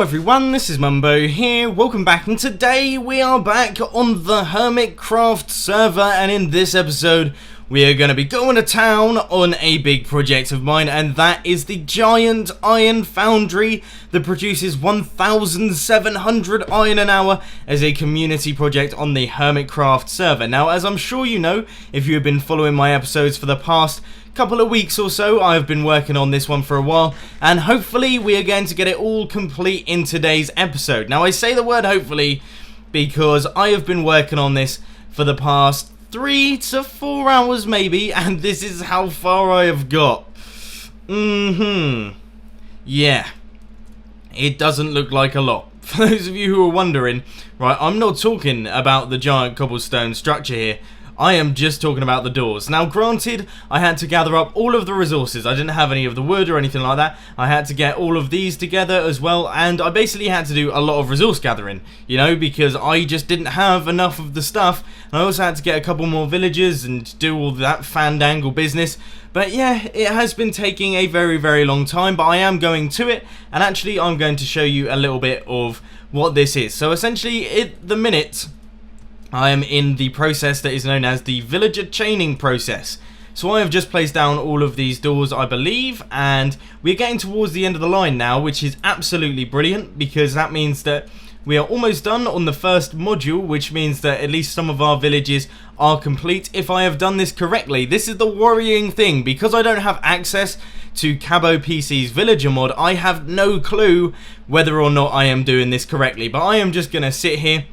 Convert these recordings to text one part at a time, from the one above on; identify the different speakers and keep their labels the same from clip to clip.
Speaker 1: everyone, this is Mumbo here, welcome back, and today we are back on the HermitCraft server, and in this episode we are going to be going to town on a big project of mine, and that is the giant iron foundry that produces 1,700 iron an hour as a community project on the HermitCraft server. Now, as I'm sure you know, if you have been following my episodes for the past couple of weeks or so, I've been working on this one for a while, and hopefully we are going to get it all complete in today's episode. Now, I say the word hopefully because I have been working on this for the past 3 to 4 hours maybe, and this is how far I have got. Yeah, it doesn't look like a lot. For those of you who are wondering, right, I'm not talking about the giant cobblestone structure here. I am just talking about the doors. Now, granted, I had to gather up all of the resources. I didn't have any of the wood or anything like that. I had to get all of these together as well, and I basically had to do a lot of resource gathering, you know, because I just didn't have enough of the stuff. And I also had to get a couple more villagers and do all that fandangle business. But yeah, it has been taking a very, very long time, but I am going to it, and actually I'm going to show you a little bit of what this is. So essentially, at the minute, I am in the process that is known as the villager chaining process. So I have just placed down all of these doors, I believe, and we're getting towards the end of the line now, which is absolutely brilliant, because that means that we are almost done on the first module, which means that at least some of our villages are complete if I have done this correctly. This is the worrying thing, because I don't have access to Cabo PC's villager mod. I have no clue whether or not I am doing this correctly, but I am just going to sit here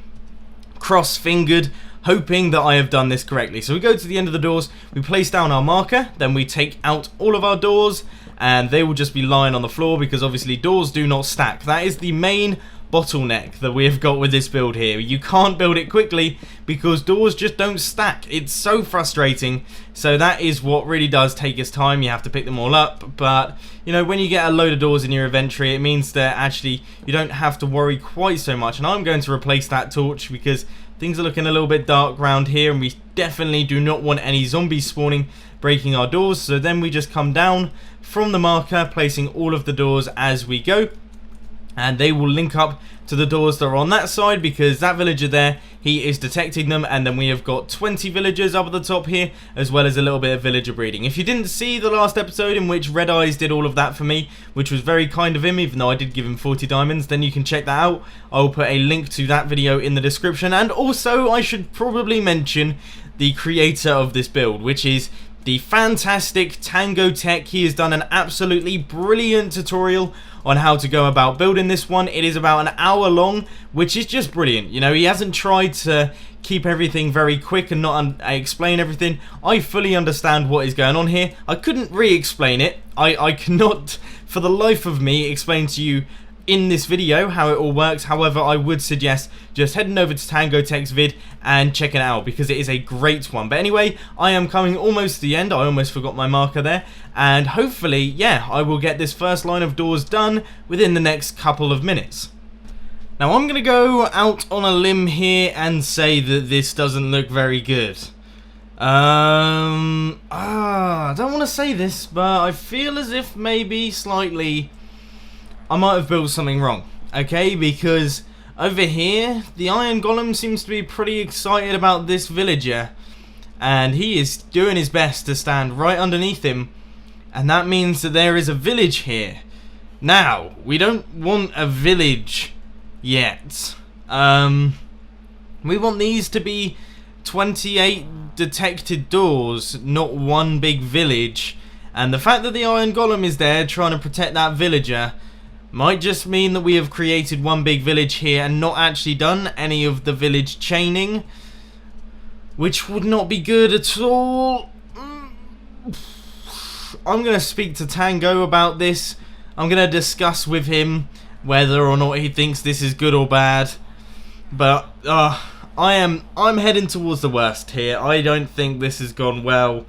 Speaker 1: cross-fingered, hoping that I have done this correctly. So we go to the end of the doors, we place down our marker, then we take out all of our doors, and they will just be lying on the floor, because obviously doors do not stack. That is the main bottleneck that we have got with this build here. You can't build it quickly because doors just don't stack. It's so frustrating. So that is what really does take us time. You have to pick them all up, but you know, when you get a load of doors in your inventory, it means that actually you don't have to worry quite so much. And I'm going to replace that torch because things are looking a little bit dark around here, and we definitely do not want any zombies spawning breaking our doors. So then we just come down from the marker, placing all of the doors as we go, and they will link up to the doors that are on that side, because that villager there, he is detecting them. And then we have got 20 villagers up at the top here, as well as a little bit of villager breeding. If you didn't see the last episode in which Red Eyes did all of that for me, which was very kind of him, even though I did give him 40 diamonds, then you can check that out. I'll put a link to that video in the description. And also, I should probably mention the creator of this build, which is the fantastic Tango Tech. He has done an absolutely brilliant tutorial on how to go about building this one. It is about an hour long, which is just brilliant. You know, he hasn't tried to keep everything very quick and not explain everything. I fully understand what is going on here. I couldn't re-explain it. I cannot for the life of me explain to you in this video how it all works. However, I would suggest just heading over to Tango Tech's vid and checking it out, because it is a great one. But anyway, I am coming almost to the end. I almost forgot my marker there, and hopefully, yeah, I will get this first line of doors done within the next couple of minutes. Now, I'm gonna go out on a limb here and say that this doesn't look very good. I don't want to say this, but I feel as if maybe slightly I might have built something wrong, okay? Because over here, the Iron Golem seems to be pretty excited about this villager, and he is doing his best to stand right underneath him, and that means that there is a village here. Now, we don't want a village yet. We want these to be 28 detected doors, not one big village, and the fact that the Iron Golem is there trying to protect that villager might just mean that we have created one big village here and not actually done any of the village chaining, which would not be good at all. I'm going to speak to Tango about this. I'm going to discuss with him whether or not he thinks this is good or bad. But I'm heading towards the worst here. I don't think this has gone well,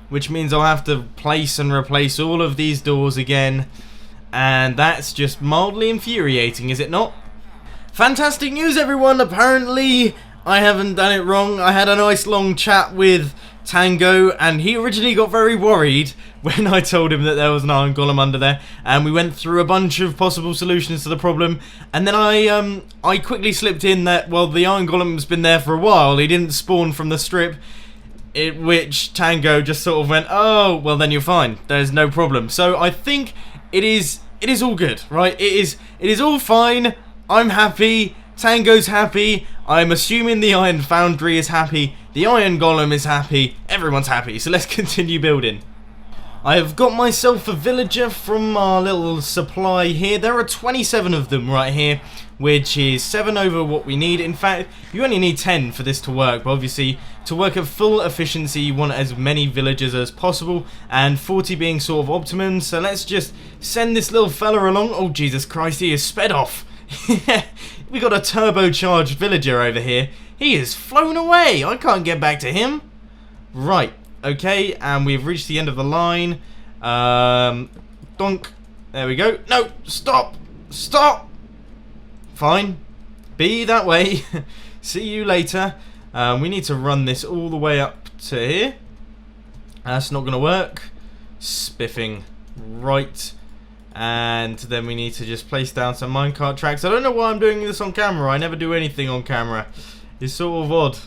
Speaker 1: which means I'll have to place and replace all of these doors again. And that's just mildly infuriating, is it not? Fantastic news, everyone! Apparently, I haven't done it wrong. I had a nice long chat with Tango, and he originally got very worried when I told him that there was an iron golem under there, and we went through a bunch of possible solutions to the problem, and then I quickly slipped in that, well, the iron golem's been there for a while, he didn't spawn from the strip, which Tango just sort of went, oh, well then you're fine, there's no problem. So I think it is all good, right? It is all fine, I'm happy, Tango's happy, I'm assuming the Iron Foundry is happy, the Iron Golem is happy, everyone's happy, so let's continue building. I have got myself a villager from our little supply here. There are 27 of them right here, which is 7 over what we need. In fact, you only need 10 for this to work, but obviously to work at full efficiency you want as many villagers as possible, and 40 being sort of optimum. So let's just send this little fella along. Oh Jesus Christ, he is sped off. We got a turbocharged villager over here. He is flown away. I can't get back to him. Right, okay, and we've reached the end of the line. Donk. There we go. No, stop. Stop. Fine. Be that way. See you later. We need to run this all the way up to here. That's not going to work. Spiffing. Right. And then we need to just place down some minecart tracks. I don't know why I'm doing this on camera. I never do anything on camera. It's sort of odd.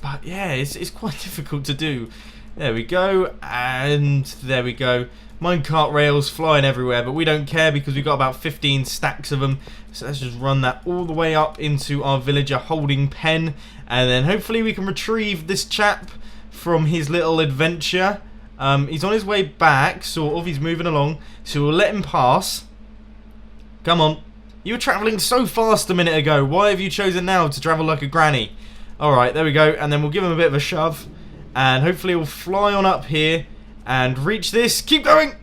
Speaker 1: But yeah, it's quite difficult to do. There we go. And there we go. Minecart rails flying everywhere, but we don't care because we've got about 15 stacks of them. So let's just run that all the way up into our villager holding pen. And then hopefully we can retrieve this chap from his little adventure. He's on his way back, sort of. He's moving along. So we'll let him pass. Come on. You were travelling so fast a minute ago. Why have you chosen now to travel like a granny? Alright, there we go. And then we'll give him a bit of a shove. And hopefully he'll fly on up here and reach this. Keep going!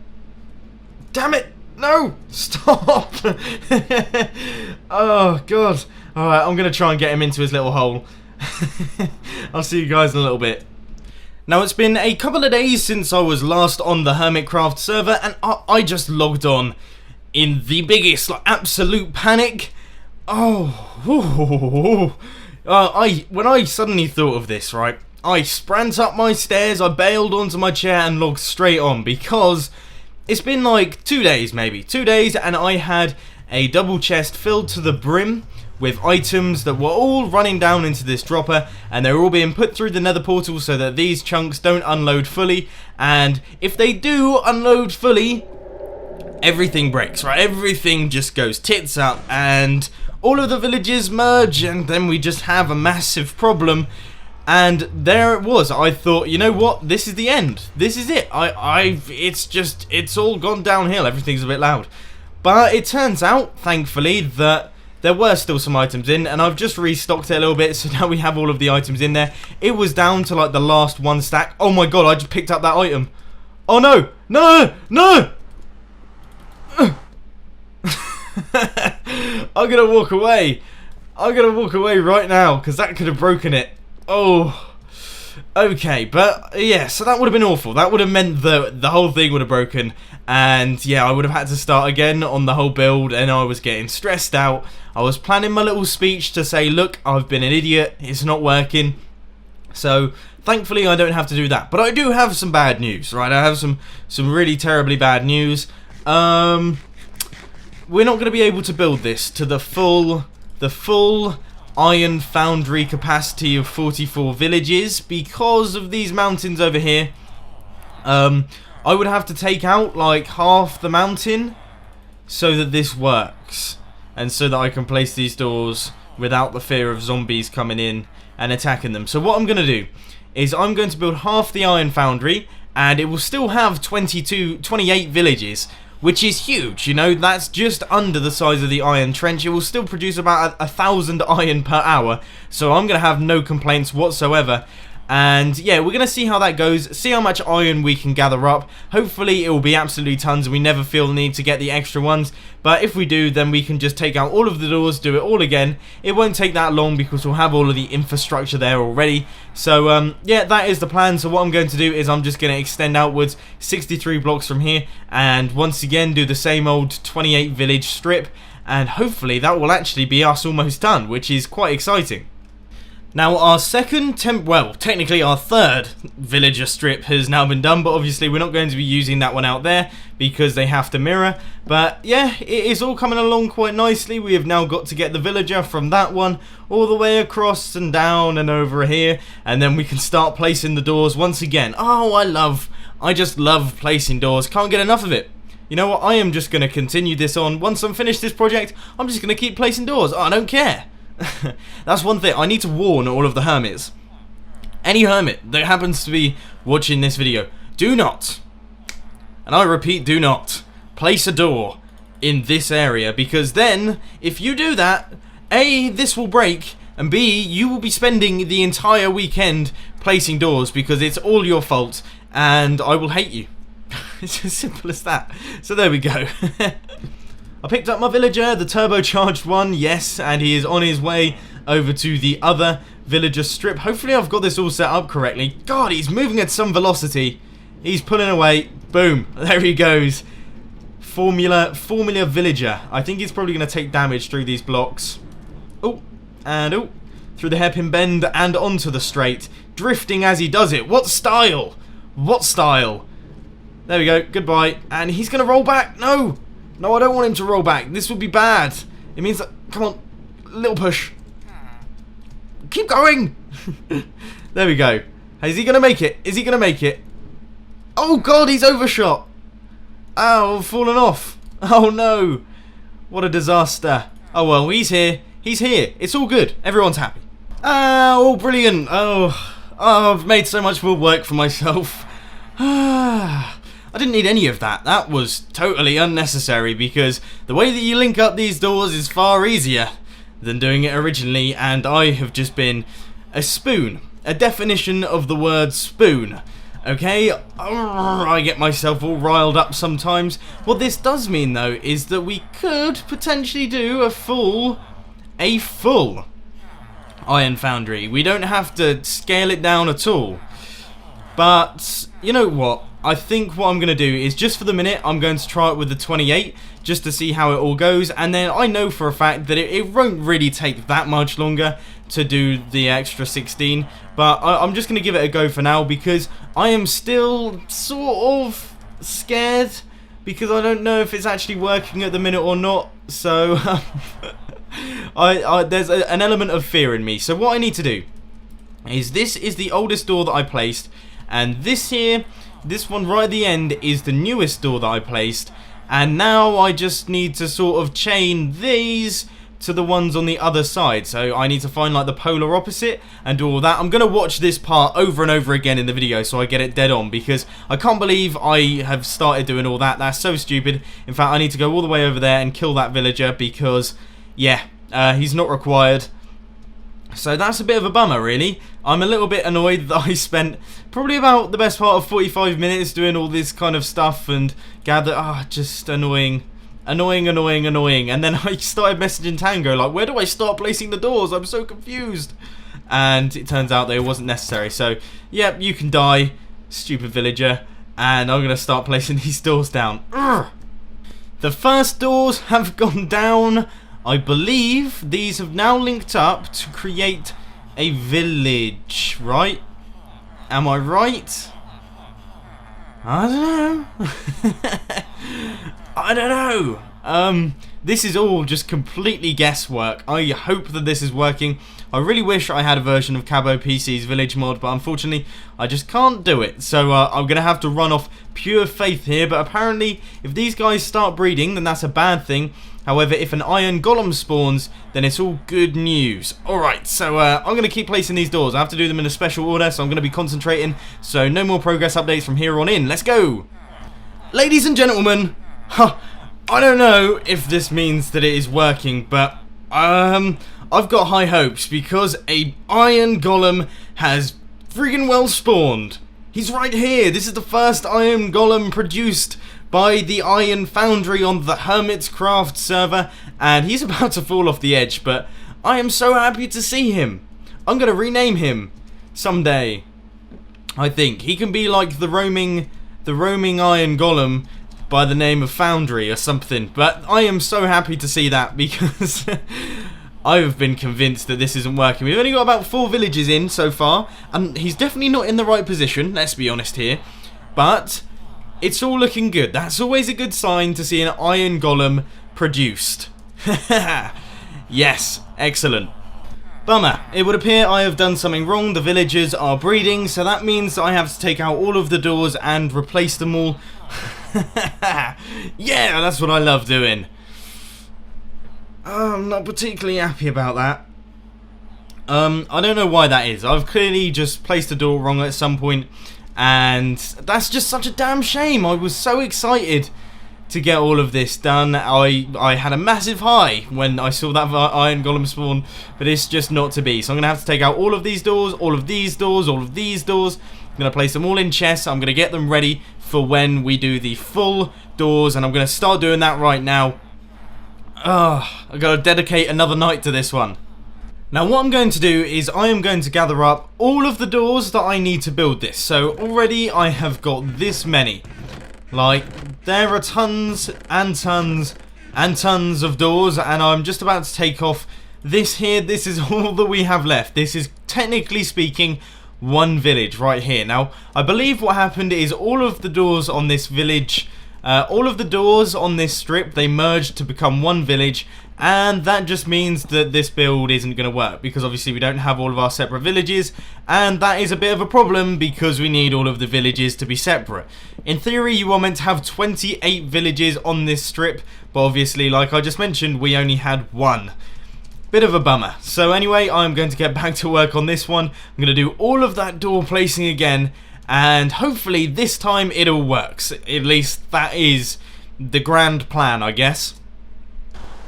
Speaker 1: Damn it! No! Stop! Oh, God. Alright, I'm going to try and get him into his little hole. I'll see you guys in a little bit. Now, it's been a couple of days since I was last on the HermitCraft server, and I just logged on in the biggest, like, absolute panic. When I suddenly thought of this, right, I sprint up my stairs, I bailed onto my chair and logged straight on, because it's been like 2 days, maybe. 2 days, and I had a double chest filled to the brim with items that were all running down into this dropper, and they were all being put through the nether portal so that these chunks don't unload fully, and if they do unload fully, everything breaks, right? Everything just goes tits up, and all of the villages merge, and then we just have a massive problem. And there it was. I thought, you know what? This is the end. This is it. It's all gone downhill. Everything's a bit loud. But it turns out, thankfully, that there were still some items in, and I've just restocked it a little bit, so now we have all of the items in there. It was down to like the last one stack. Oh my god, I just picked up that item. Oh no! No! No! I'm gonna walk away. I'm gonna walk away right now, because that could have broken it. Oh. Okay, but yeah, so that would have been awful. That would have meant that the whole thing would have broken, and yeah, I would have had to start again on the whole build, and I was getting stressed out. I was planning my little speech to say, look, I've been an idiot, it's not working. So thankfully I don't have to do that. But I do have some bad news, right? I have some really terribly bad news. We're not going to be able to build this to the full Iron Foundry capacity of 44 villages because of these mountains over here. I would have to take out like half the mountain so that this works, and so that I can place these doors without the fear of zombies coming in and attacking them. So what I'm going to do is I'm going to build half the Iron Foundry, and it will still have 28 villages, which is huge, you know. That's just under the size of the iron trench. It will still produce about 1,000 iron per hour, so I'm going to have no complaints whatsoever. And yeah, we're going to see how that goes, see how much iron we can gather up. Hopefully it will be absolutely tons and we never feel the need to get the extra ones. But if we do, then we can just take out all of the doors, do it all again. It won't take that long because we'll have all of the infrastructure there already. So yeah, that is the plan. So what I'm going to do is I'm just going to extend outwards 63 blocks from here, and once again do the same old 28 village strip, and hopefully that will actually be us almost done, which is quite exciting. Now our technically our third villager strip has now been done, but obviously we're not going to be using that one out there because they have to mirror. But yeah, it is all coming along quite nicely. We have now got to get the villager from that one all the way across and down and over here, and then we can start placing the doors once again. Oh, I just love placing doors, can't get enough of it. You know what, I am just going to continue this on. Once I'm finished this project, I'm just going to keep placing doors. I don't care. That's one thing. I need to warn all of the hermits. Any hermit that happens to be watching this video, do not, and I repeat, do not place a door in this area, because then, if you do that, A, this will break, and B, you will be spending the entire weekend placing doors because it's all your fault, and I will hate you. It's as simple as that. So there we go. I picked up my villager, the turbocharged one, yes, and he is on his way over to the other villager strip. Hopefully I've got this all set up correctly. God, he's moving at some velocity. He's pulling away. Boom. There he goes. Formula villager. I think he's probably going to take damage through these blocks. Oh, and oh. Through the hairpin bend and onto the straight. Drifting as he does it. What style? What style? There we go. Goodbye. And he's going to roll back. No. No, I don't want him to roll back. This would be bad. It means that... Come on. Little push. Keep going. There we go. Is he going to make it? Is he going to make it? Oh, God, he's overshot. Oh, fallen off. Oh, no. What a disaster. Oh, well, he's here. He's here. It's all good. Everyone's happy. Oh, brilliant. Oh, I've made so much more work for myself. I didn't need any of that. That was totally unnecessary because the way that you link up these doors is far easier than doing it originally, and I have just been a spoon. A definition of the word spoon. Okay? I get myself all riled up sometimes. What this does mean though is that we could potentially do a full iron foundry. We don't have to scale it down at all. But you know what? I think what I'm going to do is, just for the minute, I'm going to try it with the 28, just to see how it all goes, and then I know for a fact that it won't really take that much longer to do the extra 16, but I'm just going to give it a go for now, because I am still sort of scared, because I don't know if it's actually working at the minute or not, so there's an element of fear in me. So what I need to do is, this is the oldest door that I placed, and this here... This one right at the end is the newest door that I placed, and now I just need to sort of chain these to the ones on the other side. So I need to find like the polar opposite and do all that. I'm going to watch this part over and over again in the video so I get it dead on, because I can't believe I have started doing all that. That's so stupid. In fact, I need to go all the way over there and kill that villager because, yeah, he's not required. So that's a bit of a bummer, really. I'm a little bit annoyed that I spent probably about the best part of 45 minutes doing all this kind of stuff and just annoying. And then I started messaging Tango like, where do I start placing the doors? I'm so confused. And it turns out that it wasn't necessary. So, yeah, you can die, stupid villager. And I'm going to start placing these doors down. Urgh. The first doors have gone down. I believe these have now linked up to create a village, right? Am I right? I don't know. I don't know. This is all just completely guesswork. I hope that this is working. I really wish I had a version of Cabo PC's village mod, but unfortunately I just can't do it. So I'm going to have to run off pure faith here, but apparently if these guys start breeding, then that's a bad thing. However, if an iron golem spawns, then it's all good news. Alright, so I'm going to keep placing these doors. I have to do them in a special order, so I'm going to be concentrating. So no more progress updates from here on in. Let's go! Ladies and gentlemen, I don't know if this means that it is working, but I've got high hopes because a iron golem has friggin' well spawned. He's right here. This is the first iron golem produced by the Iron Foundry on the HermitCraft server, and he's about to fall off the edge, but I am so happy to see him. I'm going to rename him someday. I think he can be like the roaming Iron Golem by the name of Foundry or something, but I am so happy to see that because I've been convinced that this isn't working. We've only got about 4 villages in so far, and he's definitely not in the right position, let's be honest here. But it's all looking good. That's always a good sign to see an iron golem produced. Yes, excellent. Bummer. It would appear I have done something wrong. The villagers are breeding, so that means I have to take out all of the doors and replace them all. Yeah, that's what I love doing. I'm not particularly happy about that. I don't know why that is. I've clearly just placed a door wrong at some point, and that's just such a damn shame. I was so excited to get all of this done. I had a massive high when I saw that iron golem spawn, but it's just not to be. So I'm going to have to take out all of these doors, all of these doors, all of these doors. I'm going to place them all in chests. I'm going to get them ready for when we do the full doors, and I'm going to start doing that right now. I've got to dedicate another night to this one. Now what I'm going to do is I am going to gather up all of the doors that I need to build this. So already I have got this many. Like, there are tons and tons and tons of doors, and I'm just about to take off this here. This is all that we have left. This is, technically speaking, one village right here. Now, I believe what happened is all of the doors on this village, all of the doors on this strip, they merged to become one village, and that just means that this build isn't going to work, because obviously we don't have all of our separate villages, and that is a bit of a problem because we need all of the villages to be separate. In theory, you are meant to have 28 villages on this strip, but obviously, like I just mentioned, we only had one. Bit of a bummer. So anyway, I'm going to get back to work on this one. I'm going to do all of that door placing again, and hopefully this time it all works. At least that is the grand plan, I guess.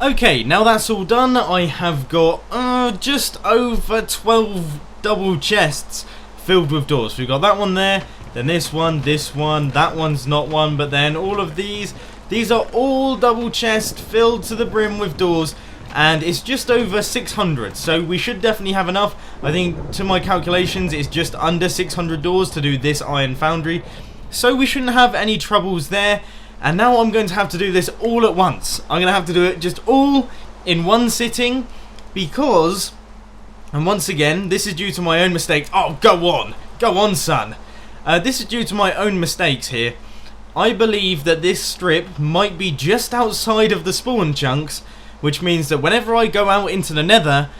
Speaker 1: Okay, now that's all done, I have got just over 12 double chests filled with doors. We've got that one there, then this one, that one's not one, but then all of these are all double chests filled to the brim with doors, and it's just over 600, so we should definitely have enough. I think, to my calculations, it's just under 600 doors to do this iron foundry, so we shouldn't have any troubles there. And now I'm going to have to do this all at once. I'm going to have to do it just all in one sitting because, and once again, this is due to my own mistakes. Oh, go on, son. This is due to my own mistakes here. I believe that this strip might be just outside of the spawn chunks, which means that whenever I go out into the nether,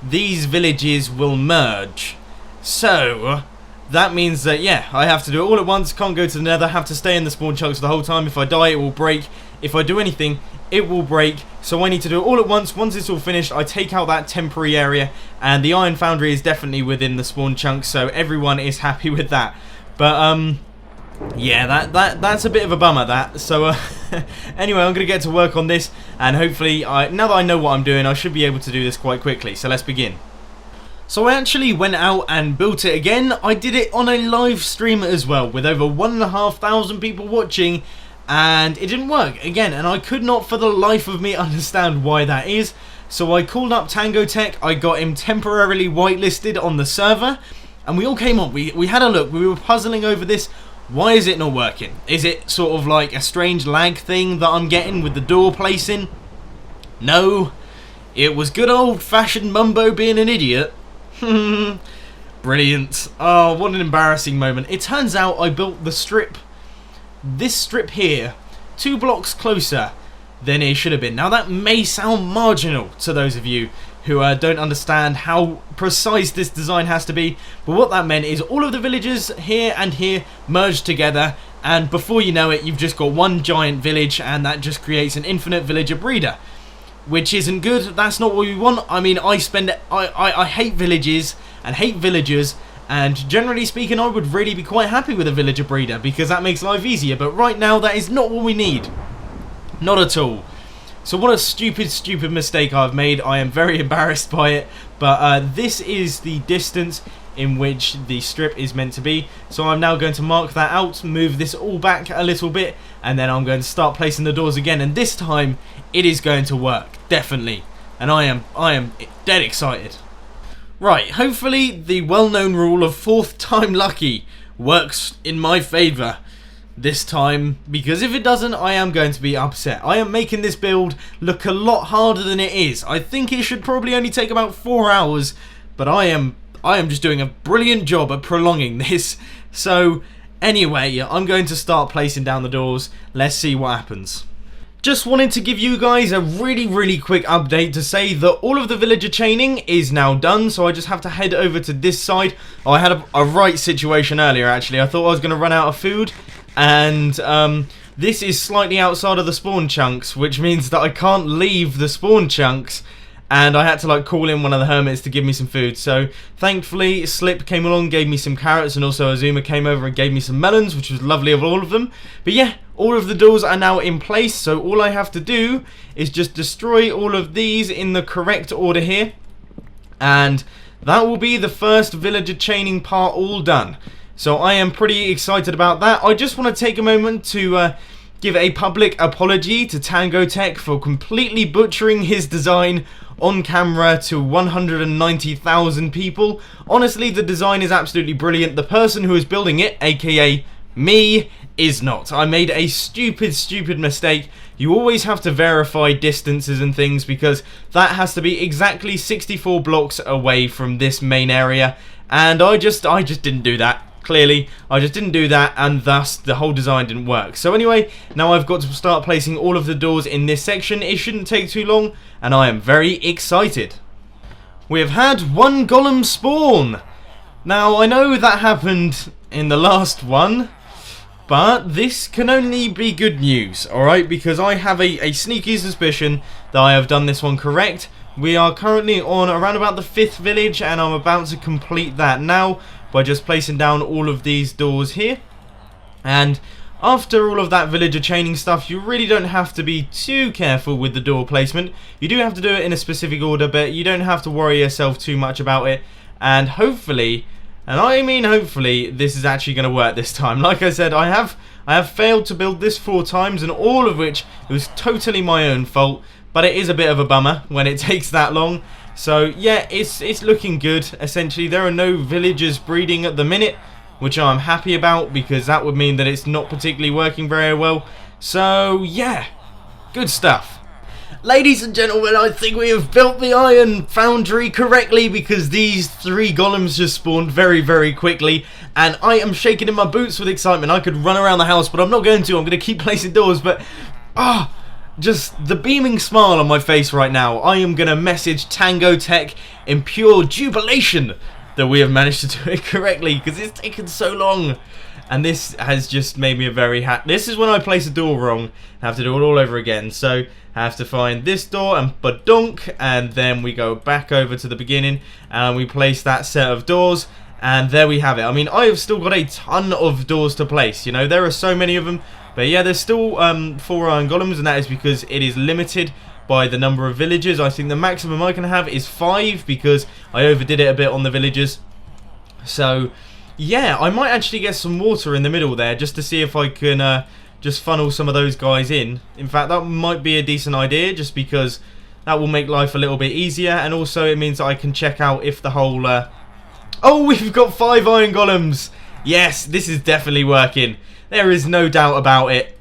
Speaker 1: these villages will merge. So that means that, yeah, I have to do it all at once, can't go to the nether, have to stay in the spawn chunks the whole time. If I die, it will break. If I do anything, it will break. So I need to do it all at once. Once it's all finished, I take out that temporary area, and the iron foundry is definitely within the spawn chunks, so everyone is happy with that. But, yeah, that's a bit of a bummer, that. So, anyway, I'm going to get to work on this, and hopefully, now that I know what I'm doing, I should be able to do this quite quickly. So let's begin. So I actually went out and built it again. I did it on a live stream as well, with over 1,500 people watching, and it didn't work again, and I could not for the life of me understand why that is. So I called up Tango Tech, I got him temporarily whitelisted on the server, and we all came on, we had a look, we were puzzling over this. Why is it not working? Is it sort of like a strange lag thing that I'm getting with the door placing? No, it was good old-fashioned Mumbo being an idiot. Brilliant. Oh, what an embarrassing moment. It turns out I built the strip, this strip here, 2 blocks closer than it should have been. Now that may sound marginal to those of you who don't understand how precise this design has to be, but what that meant is all of the villages here and here merged together, and before you know it, you've just got one giant village, and that just creates an infinite villager breeder. Which isn't good. That's not what we want. I mean, I hate villages and hate villagers, and generally speaking, I would really be quite happy with a villager breeder because that makes life easier, but right now that is not what we need. Not at all. So what a stupid mistake I've made. I am very embarrassed by it, but this is the distance in which the strip is meant to be. So I'm now going to mark that out, move this all back a little bit, and then I'm going to start placing the doors again, and this time it is going to work, definitely. And I am dead excited. Right, hopefully the well-known rule of 4th time lucky works in my favour. this time, because if it doesn't, I am going to be upset. I am making this build look a lot harder than it is. I think it should probably only take about 4 hours, but I am just doing a brilliant job at prolonging this. So anyway, I'm going to start placing down the doors. Let's see what happens. Just wanted to give you guys a really quick update to say that all of the villager chaining is now done, so I just have to head over to this side. I had a right situation earlier, actually. I thought I was going to run out of food, and this is slightly outside of the spawn chunks, which means that I can't leave the spawn chunks, and I had to like call in one of the hermits to give me some food. So thankfully Slip came along, gave me some carrots, and also Azuma came over and gave me some melons, which was lovely of all of them. But yeah, all of the doors are now in place, so all I have to do is just destroy all of these in the correct order here, and that will be the first villager chaining part all done. So I am pretty excited about that. I just want to take a moment to give a public apology to Tango Tech for completely butchering his design on camera to 190,000 people. Honestly, the design is absolutely brilliant. The person who is building it, aka me, is not. I made a stupid mistake. You always have to verify distances and things, because that has to be exactly 64 blocks away from this main area, and I just didn't do that. Clearly, I just didn't do that, and thus the whole design didn't work. So anyway, now I've got to start placing all of the doors in this section. It shouldn't take too long, and I am very excited. We have had one golem spawn. Now, I know that happened in the last one, but this can only be good news, alright? Because I have a sneaky suspicion that I have done this one correct. We are currently on around about the 5th village, and I'm about to complete that now by just placing down all of these doors here. And after all of that villager chaining stuff, you really don't have to be too careful with the door placement. You do have to do it in a specific order, but you don't have to worry yourself too much about it. And hopefully, and I mean hopefully, this is actually going to work this time. Like I said, I have failed to build this 4 times, and all of which it was totally my own fault. But it is a bit of a bummer when it takes that long. So yeah, it's looking good. Essentially, there are no villagers breeding at the minute, which I'm happy about, because that would mean that it's not particularly working very well. So yeah, good stuff. Ladies and gentlemen, I think we have built the iron foundry correctly, because these 3 golems just spawned very quickly, and I am shaking in my boots with excitement. I could run around the house, but I'm not going to. I'm going to keep placing doors, but just the beaming smile on my face right now. I am going to message Tango Tech in pure jubilation that we have managed to do it correctly, because it's taken so long. And this has just made me a very happy. This is when I place a door wrong. I have to do it all over again. So I have to find this door and badunk, and then we go back over to the beginning and we place that set of doors. And there we have it. I mean, I have still got a ton of doors to place. You know, there are so many of them. But yeah, there's still 4 iron golems, and that is because it is limited by the number of villagers. I think the maximum I can have is 5, because I overdid it a bit on the villagers. So yeah, I might actually get some water in the middle there, just to see if I can just funnel some of those guys in. In fact, that might be a decent idea, just because that will make life a little bit easier, and also it means that I can check out if the whole oh, we've got 5 iron golems. Yes, this is definitely working. There is no doubt about it.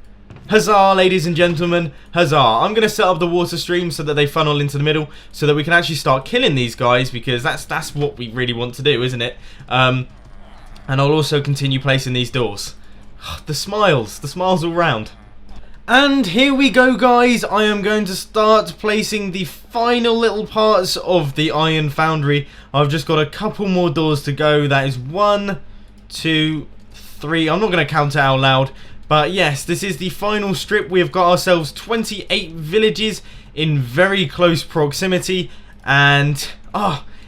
Speaker 1: Huzzah, ladies and gentlemen, huzzah. I'm going to set up the water stream so that they funnel into the middle, so that we can actually start killing these guys, because that's what we really want to do, isn't it? And I'll also continue placing these doors. The smiles all round. And here we go, guys. I am going to start placing the final little parts of the iron foundry. I've just got a couple more doors to go. That is 1, 2, 3. I'm not going to count it out loud. But yes, this is the final strip. We have got ourselves 28 villages in very close proximity. And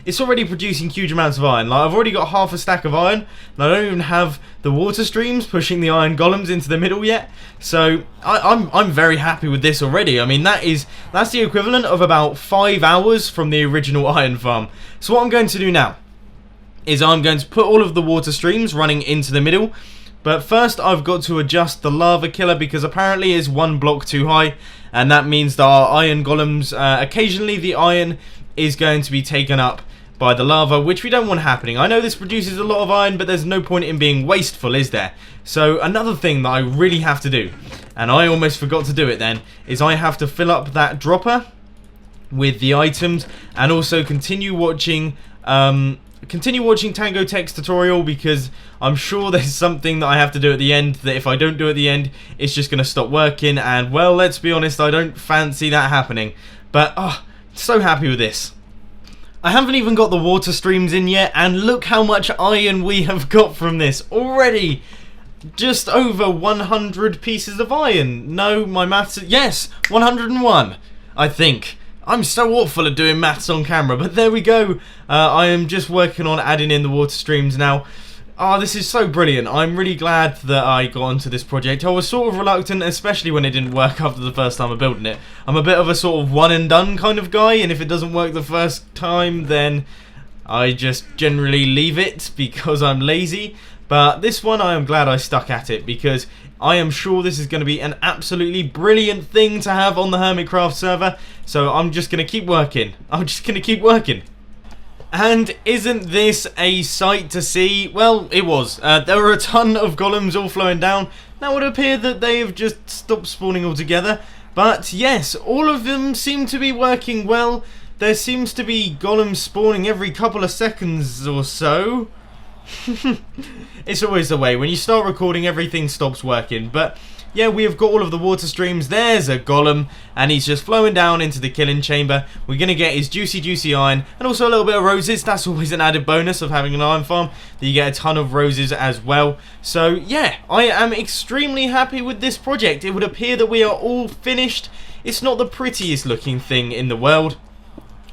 Speaker 1: it's already producing huge amounts of iron. Like, I've already got half a stack of iron, and I don't even have the water streams pushing the iron golems into the middle yet. So I'm very happy with this already. I mean, that's the equivalent of about 5 hours from the original iron farm. So what I'm going to do now is I'm going to put all of the water streams running into the middle. But first, I've got to adjust the lava killer, because apparently it's 1 block too high, and that means that our iron golems, occasionally the iron is going to be taken up by the lava, which we don't want happening. I know this produces a lot of iron, but there's no point in being wasteful, is there? So another thing that I really have to do, and I almost forgot to do it then, is I have to fill up that dropper with the items, and also continue watching Tango Tech's tutorial, because I'm sure there's something that I have to do at the end that if I don't do at the end, it's just going to stop working, and well, let's be honest, I don't fancy that happening. But, so happy with this. I haven't even got the water streams in yet, and look how much iron we have got from this already. Just over 100 pieces of iron. No, my maths... Yes, 101, I think. I'm so awful at doing maths on camera, but there we go. I am just working on adding in the water streams now. This is so brilliant. I'm really glad that I got onto this project. I was sort of reluctant, especially when it didn't work after the first time of building it. I'm a bit of a sort of one and done kind of guy, and if it doesn't work the first time, then I just generally leave it because I'm lazy. But this one, I am glad I stuck at it, because I am sure this is going to be an absolutely brilliant thing to have on the HermitCraft server. So I'm just going to keep working. And isn't this a sight to see? Well, it was. There were a ton of golems all flowing down. Now it would appear that they have just stopped spawning altogether. But yes, all of them seem to be working well. There seems to be golems spawning every couple of seconds or so. It's always the way. When you start recording, everything stops working. But yeah, we have got all of the water streams. There's a golem, and he's just flowing down into the killing chamber. We're going to get his juicy iron, and also a little bit of roses. That's always an added bonus of having an iron farm, that you get a ton of roses as well. So yeah, I am extremely happy with this project. It would appear that we are all finished. It's not the prettiest looking thing in the world,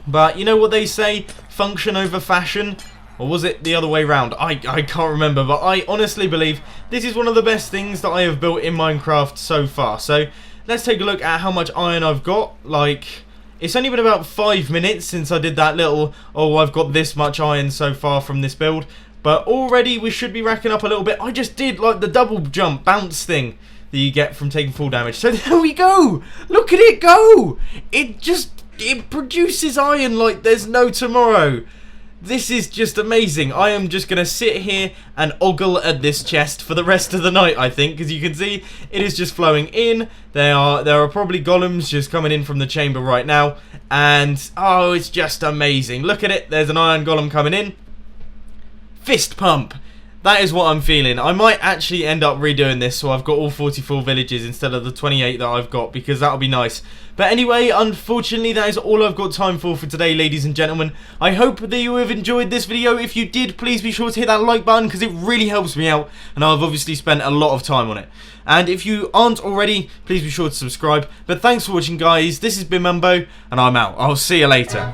Speaker 1: but you know what they say, function over fashion. Or was it the other way round? I can't remember, but I honestly believe this is one of the best things that I have built in Minecraft so far. So let's take a look at how much iron I've got. Like, it's only been about 5 minutes since I did that little, I've got this much iron so far from this build. But already we should be racking up a little bit. I just did like the double jump bounce thing that you get from taking full damage. So there we go. Look at it go. It produces iron like there's no tomorrow. This is just amazing. I am just going to sit here and ogle at this chest for the rest of the night, I think. Because you can see, it is just flowing in. There are probably golems just coming in from the chamber right now. And, it's just amazing. Look at it. There's an iron golem coming in. Fist pump. That is what I'm feeling. I might actually end up redoing this so I've got all 44 villages instead of the 28 that I've got, because that'll be nice. But anyway, unfortunately, that is all I've got time for today, ladies and gentlemen. I hope that you have enjoyed this video. If you did, please be sure to hit that like button, because it really helps me out, and I've obviously spent a lot of time on it. And if you aren't already, please be sure to subscribe. But thanks for watching, guys. This has been Mumbo, and I'm out. I'll see you later.